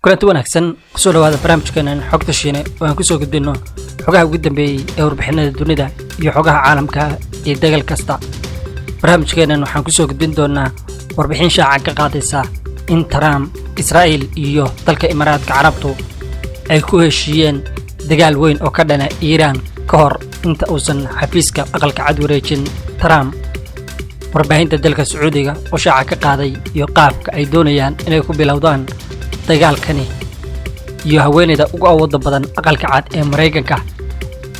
kulanti wanaagsan kusoo dhawaada barnaamijkeena xogta shiine oo aan kusoo gudbino xogaha ugu dambeeyay ee warbixinada dunida iyo xogaha caalamka ee dagaal kasta. barnaamijkeena waxaan kusoo gudbin doonaa warbixin shaaca ka qaadaysa in Trump, Israel iyo dalka Imaraadka Carabtu ay ku heshiiyeen dagaal weyn oo ka dhana Iran ka hor inta uusan xafiiska aqalka cad wareejin Trump. warbaahinta dalka Sacuudiga oo shaaca ka qaaday iyo qaabka ay doonayaan inay ku bilowdaan dagaalkani iyo haweeneyda ugu awoodda badan aqalka cad ee Mareykanka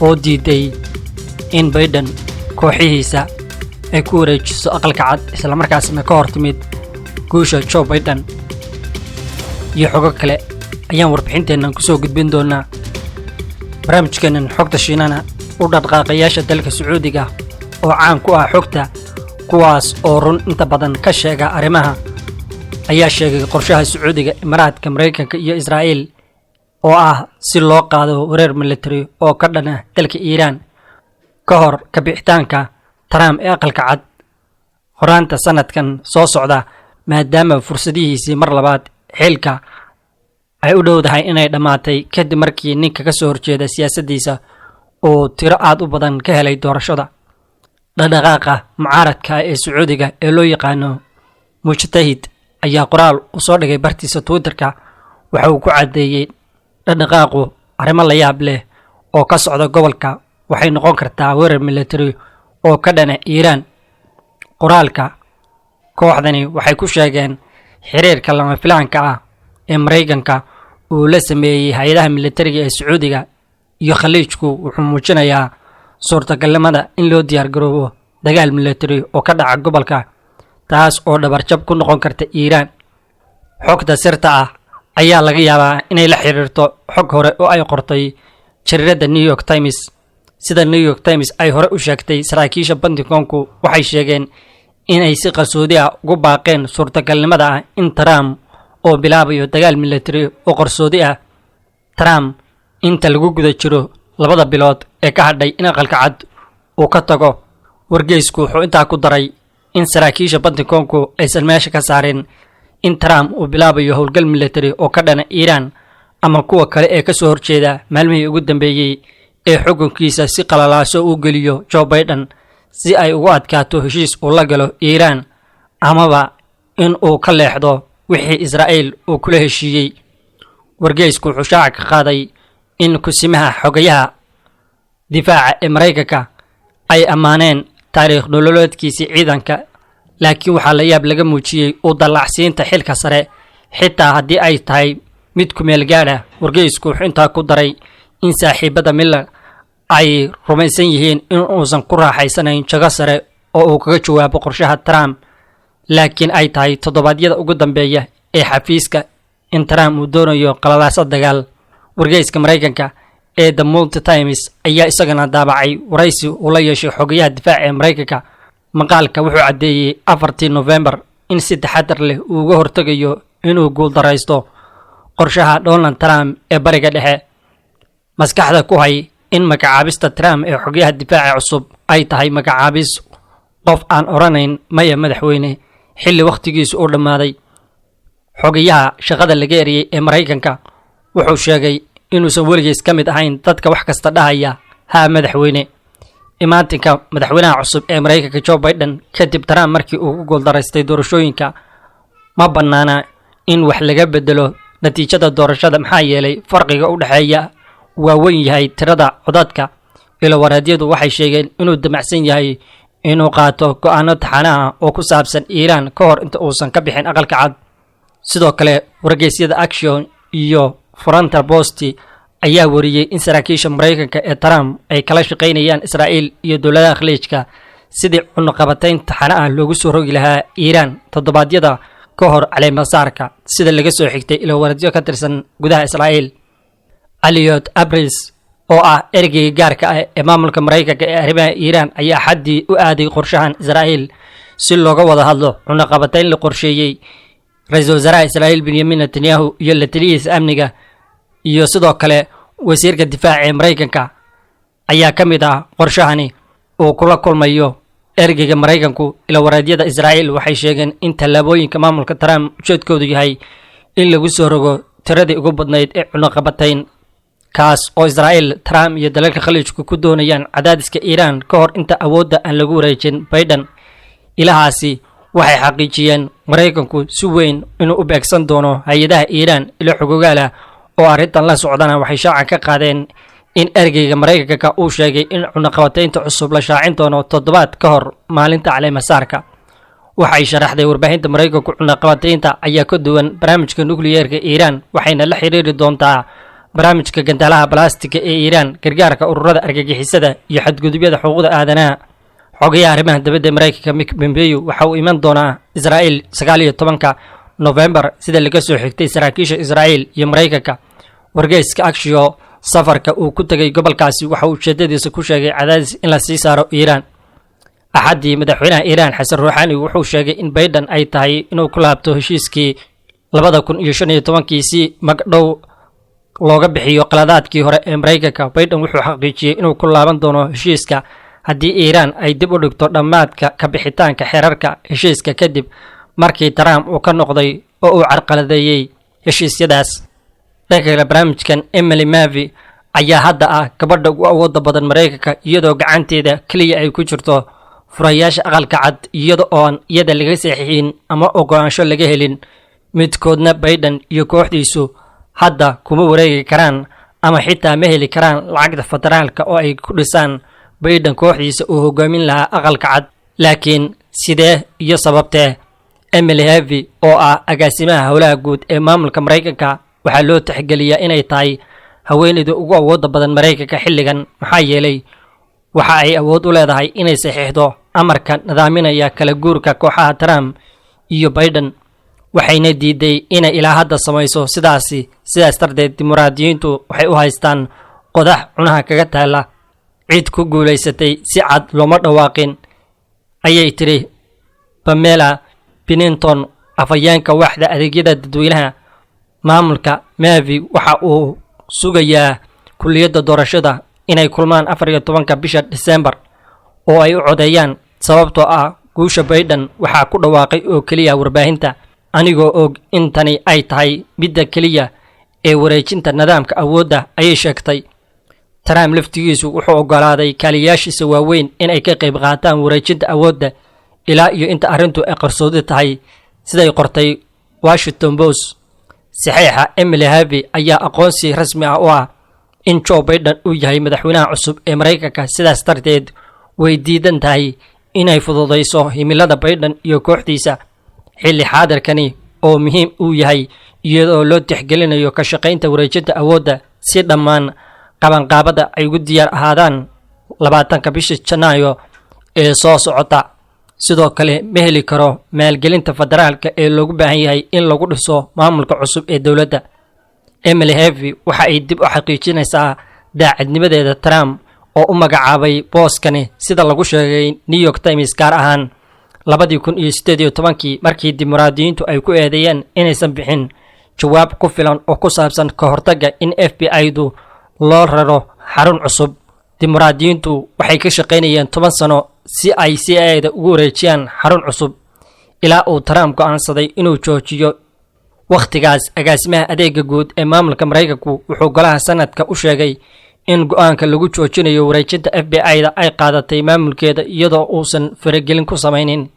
oo diiday in Biden kooxihiisa ay ku wareejiso aqalka cad isla markaasna ka hortimid guusha Joe Biden iyo xogo kale ayaan warbixinteena kusoo gudbin doonaa. barnaamijkeena xogta shiinana u dhaqaaqayaasha dalka Sacuudiga oo caan ku ah xogta kuwaas oo run inta badan ka sheega arrimaha ayaa sheegay qorshaha Sacuudiga, Imaraadka, Mareykanka iyo Israel oo ah si loo qaado weerar military oo ka dhana dalka Iran ka hor ka bixitaanka Trump ee aqalka cad horaanta sanadkan soo socda, maadaama fursadihiisii mar labaad xilka ay u dhowdahay inay dhamaatay kadib markii ninka ka soo horjeeda siyaasaddiisa oo tiro aad u badan ka helay doorashada. dhaqdhaqaaqa mucaaradka ee Sacuudiga ee loo yaqaano mujtahid ayaa qoraal u soo dhigay bartiisa Twitterka waxa uu ku cadeeyay dhaqdhaqaaqu arrimo la yaab leh oo ka socda gobolka waxay noqon kartaa weerar military oo ka dhana Iran. qoraalka kooxdani waxay ku sheegeen xiriirka lama filaanka ah ee Mareykanka uu la sameeyay hay'adaha militariga ee Sacuudiga iyo Khaliijku wuxuu muujinayaa suurtagalnimada in loo diyaar garoobo dagaal military oo ka dhaca gobolka, taas oo dhabarjab ku noqon karta Iran. xogta sirta ah ayaa laga yaabaa inay la xiriirto xog hore oo ay qortay jaridda New York Times. sida New York Times ay hore u sheegtay, saraakiisha Pentagonku waxay sheegeen inay si qarsoodi ah ugu baaqeen suurtagalnimada ah in Trump oo bilaabayo dagaal military oo qarsoodi ah. Trump inta lagu guda jiro labada bilood ee ka hadhay in aqalka cad uu ka tago. wargeysku wuxuu intaa ku daray in saraakiisha Pentagonku aysan meesha ka saarin in Trump uu bilaabayo howlgal military oo ka dhana Iran ama kuwa kale ee ka soo horjeeda maalmihii ugu dambeeyay ee xukunkiisa si qalalaaso u geliyo Joe Biden si ay ugu adkaato heshiis uu la galo Iran amaba in uu ka leexdo wixii Israel uu kula heshiiyey. wargeysku wuxuu shaaca ka qaaday in kusimaha xogayaha difaaca ee Mareykanka ay ammaaneen taariikh nololeedkiisa ciidanka, laakiin waxaa la yaab laga muujiyay u dallacsiinta xilka sare xitaa haddii ay tahay mid ku meel gaar ah. wargeysku wuxuu intaa ku daray in saaxiibada Miller ay rumaysan yihiin in uusan ku raaxaysanayn jago sare oo uu kaga jawaabo qorshaha Trump, laakiin ay tahay toddobaadyada ugu dambeeya ee xafiiska in Trump uu doonayo qalalaasa dagaal. wargeyska Mareykanka ee The Times ayaa isagana daabacay waraysi uu la yeeshay xogayaha difaaca ee Mareykanka. maqaalka wuxuu cadeeyay 4 November in si taxadar leh uu uga hortagayo inuu guul daraysto qorshaha Donald Trump ee bariga dhexe. maskaxda ku hay in magacaabista Trump ee xogayaha difaaca cusub ay tahay magacaabis qof aan oranayn maya madaxweyne xilli waqtigiisu u dhamaaday. xogayaha shaqada laga eriyay ee Mareykanka wuxuu sheegay inuusan weligiis ka mid ahayn dadka wax kasta dhahaya ha madaxweyne. imaatinka madaxweynaha cusub ee Mareykanka Joe Biden kadib Trump markii uu ku guul daraystay doorashooyinka ma banaana in wax laga bedelo natiijada doorashada maxaa yeelay farqiga u dhaxeeya waa weyn yahay tirada codadka. ilowaradyadu waxay sheegeen inuu damacsan yahay inuu qaato go'aano taxanaha oo ku saabsan Iran ka hor inta uusan ka bixin aqalka cad. sidoo kale wargeysyada Action iyo Frontier Post ayaa wariyay in saraakiisha Mareykanka ee Trump ay kala shaqeynayaan Israel iyo dowladaha Khaliijka sidii cunaqabatayn taxanaha loogu soo rogi lahaa Iran toddobaadyada ka hor caleemasaarka, sida laga soo xigtay ilowaradyo ka tirsan gudaha Israel. Elliot Abris oo ah ergeyga gaarka ah ee maamulka Mareykanka ee arrimaha Iran ayaa xaddii u aaday qorshahan Israel si looga wada hadlo cunaqabatayn la qorsheeyay ra'iisul wasaaraha Israel Benjamin Netanyahu iyo la taliyihiisa amniga iyo sidoo kale wasiirka difaaca ee Mareykanka ayaa ka mid ah qorshahani oo kula kulmayo ergeyga Mareykanku. ilowaradyada Israel waxay sheegeen in tallaabooyinka maamulka Trump ujeedkoodu yahay in lagu soo rogo tiradii ugu badnayd ee cunaqabatayn kaas oo Israa'iil Trump iyo dalalka khaliijku ku doonayaan cadaadiska Iiraan ka hor inta awoodda aan lagu wareejin Biden. Ilahaasi waxay xaqiijiyeen Mareykanku si weyn inuu u beegsan doono hay'adaha Iiraan ilo xogogaala oo arrintan la socdana waxay shaaca ka qaadeen in ergeyga Mareykanka uu sheegay in cunaqabataynta cusub la shaacin doono toddobaad ka hor maalinta caleemasaarka. waxay sharaxday warbaahinta Mareykanku cunaqabataynta ayaa ka duwan barnaamijka nukliyeerka Iiraan waxayna la xiriiri doontaa barnaamijka gantaalaha balaastika ee Iiraan gargaarka ururada argagixisada iyo xadgudubyada xuquuqda aadanaha. xogayaha arrimaha dibadda Mareykanka Mike Pompeo waxa uu iman doonaa Israa'iil 19 November sida laga soo xigtay saraakiisha Israa'iil iyo Mareykanka. wargeyska Axios safarka uu ku tagay gobolkaasi waxa uu ujeedadiisa ku sheegay cadaadis in la sii saaro Iiraan. axadii madaxweynaha Iiraan Xasan Ruuxaani wuxuu sheegay in Biden ay tahay inuu ku laabto heshiiskii 2015 si magdhow looga bixiyo qaladaadkii hore ee Mareykanka. Biden wuxuu xaqiijiyay inuu ku laaban doono heshiiska haddii Iiraan ay dib u dhigto dhammaadka ka bixitaanka xeerarka heshiiska kadib markii Trump uu ka noqday oo uu carqaladeeyay heshiisyadaas. dhanka barnaamijkan Emily Mavi ayaa hadda ah gabadha ugu awoodda badan Mareykanka iyadoo gacanteeda kaliya ay ku jirto furayaasha aqalka cad iyada laga saxiixin ama ogolaansho laga helin. midkoodna Biden iyo kooxdiisu hadda kuma wareegi karaan ama xitaa ma heli karaan lacagta federaalka oo ay ku dhisaan Biden kooxdiisa uu hogaamin lahaa aqalka cad. laakiin sidee iyo sababtee Emily Mavi oo ah agaasimaha howlaha guud ee maamulka Mareykanka waxaa loo tixgeliyaa inay tahay haweeneyda ugu awoodda badan Mareykanka xilligan maxaa yeelay waxa ay awood u leedahay inay saxiixdo amarka nidaaminaya kala guurka kooxaha Trump iyo Biden waxayna diiday inay ilaa hadda samayso sidaas darteed dimuqraadiyiintu waxay u haystaan qodax cunaha kaga taala. cid ku guuleysatay si cad looma dhawaaqin ayay tiri Pamela Pennington afayeenka waaxda adeegyada dadweynaha maamulka. Mavi waxa uu sugayaa kulliyadda doorashada inay kulmaan 14 bisha December oo ay u codeeyaan sababtoo ah guusha Biden waxa ku dhawaaqay oo kaliya warbaahinta anigoo og in tani ay tahay midda kaliya ee wareejinta nidaamka awoodda ayay sheegtay. Trump laftigiisu wuxuu ogolaaday kaaliyaashiisa waaweyn in ay ka qayb qaataan wareejinta awoodda ilaa iyo inta arrintu ay qarsoodi tahay siday qortay Washington Post. saxiixa Emily Mavi ayaa aqoonsi rasmi ah u ah in Joe Biden uu yahay madaxweynaha cusub ee Mareykanka. sidaas darteed way diidan tahay inay fududeyso himilada Biden iyo kooxdiisa xilli xaadirkani oo muhiim u yahay iyadoo loo tixgelinayo ka shaqaynta wareejinta awoodda si dhammaan qabanqaabada ay ugu diyaar ahaadaan 20 bisha Janaayo ee soo socota. sidoo kale ma heli karo maalgelinta federaalka ee loogu baahan yahay in lagu dhiso maamulka cusub ee dawladda. Emily Mavi waxa ay dib u xaqiijinaysaa daacadnimadeeda Trump oo u magacaabay booskani sida lagu sheegay New York Times gaar ahaan 2018 markii dimuqraadiyiintu ay ku eedeeyeen inaysan bixin jawaab ku filan oo ku saabsan ka hortagga in FBI-du loo raro xarun cusub. dimuqraadiyiintu waxay ka shaqaynayeen 10 sano si ay CIA-da ugu wareejiyaan xarun cusub ilaa uu Trump go'aansaday inuu joojiyo waqtigaas. agaasimaha adeega guud ee maamulka Mareykanku wuxuu golaha sanadka u sheegay in go'aanka lagu joojinayo wareejinta FBI-da ay qaadatay maamulkeeda iyadoo uusan faragelin ku samaynin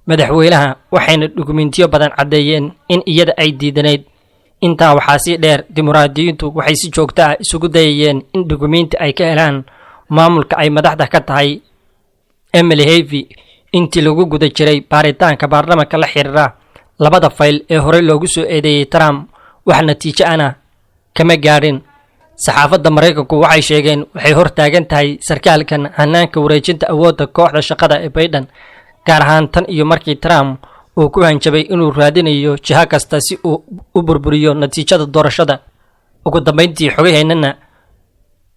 madaxweynaha waxayna dukumeentiyo badan cadeeyeen in iyada ay diidaneyd. intaa waxaa sii dheer dimuqraadiyiintu waxay si joogto ah isugu dayayeen in dukumeenti ay ka helaan maamulka ay madaxda ka tahay Emily Mavi intii lagu guda jiray baaritaanka baarlamaanka la xiriira labada fayl ee hore loogu soo eedeeyay Trump wax natiijo ana kama gaarin. saxaafadda Mareykanku waxay sheegeen waxay hortaagan tahay sarkaalkan hanaanka wareejinta awoodda kooxda shaqada ee Biden gaar ahaan tan iyo markii Trump uu ku hanjabay inuu raadinayo jiha kasta si uu u burburiyo natiijada doorashada. ugu dambeyntii xogaheennana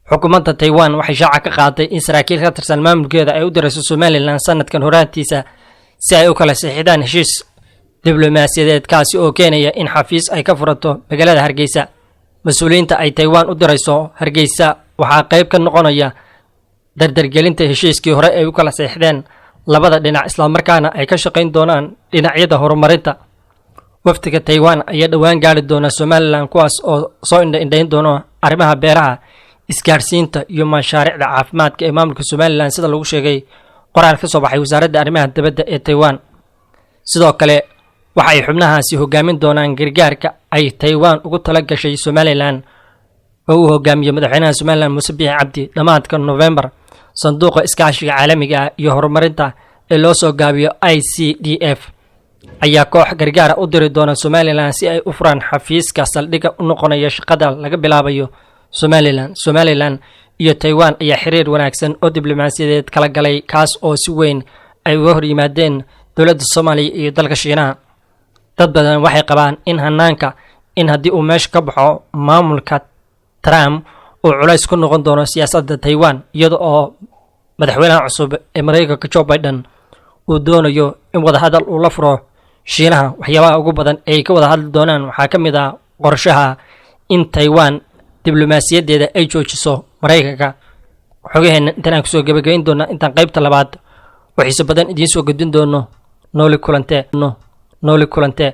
xukuumadda Taiwan waxay shaaca ka qaaday in saraakiil ka tirsan maamulkeeda ay u dirayso Somaliland sanadkan horaantiisa si ay u kala saxiixdaan heshiis diblomaasiyadeed kaasi oo keenaya in xafiis ay ka furato magaalada Hargeysa. mas-uuliyiinta ay Taiwan u dirayso Hargeysa waxaa qayb ka noqonaya dardargelinta heshiiskii hore ay u kala saxiixdeen labada dhinac isla markaana ay ka shaqayn doonaan dhinacyada horumarinta. waftiga Taiwan ayaa dhawaan gaari doona Somaliland kuwaas oo soo indhayn doono arrimaha beeraha isgaarsiinta iyo mashaariicda caafimaadka ee maamulka Somaliland sida lagu sheegay qoraal ka soo baxay wasaaradda arrimaha dibadda ee Taiwan. sidoo kale waxay xubnahaasi hogaamin doonaan gargaarka ay Taiwan ugu tala gashay Somaliland oo uu hogaamiyo madaxweynaha Somaliland Muuse Biixi Cabdi dhamaadka November. sanduuqa iskaashiga caalamiga ah iyo horumarinta ee loo soo gaabiyo ICDF ayaa koox gargaar u diri doona Somaliland si ay u furaan xafiiska saldhigga u noqonaya shaqada laga bilaabayo Somaliland iyo Taiwan ayaa xiriir wanaagsan oo diblomaasiyadeed kala galay kaas oo si weyn ay uga hor yimaadeen dowladda Soomaaliya iyo dalka Shiinaha. dad badan waxay qabaan in hanaanka in haddii uu meesha ka baxo maamulka Trump uu culays ku noqon doono siyaasadda Taiwan iyada oo madaxweynaha cusub ee Mareykanka Joe Biden uu doonayo in wada hadal uu la furo Shiinaha. waxyaabaha ugu badan ay ka wada hadli doonaan waxaa ka mid ah qorshaha in Taiwan diblomaasiyadeeda ay joojiso Mareykanka. xogaheena intaan ku soo gabagabayn doona intaan qaybta labaad waxiisa badan idiin soo gudbin doono nooli kulante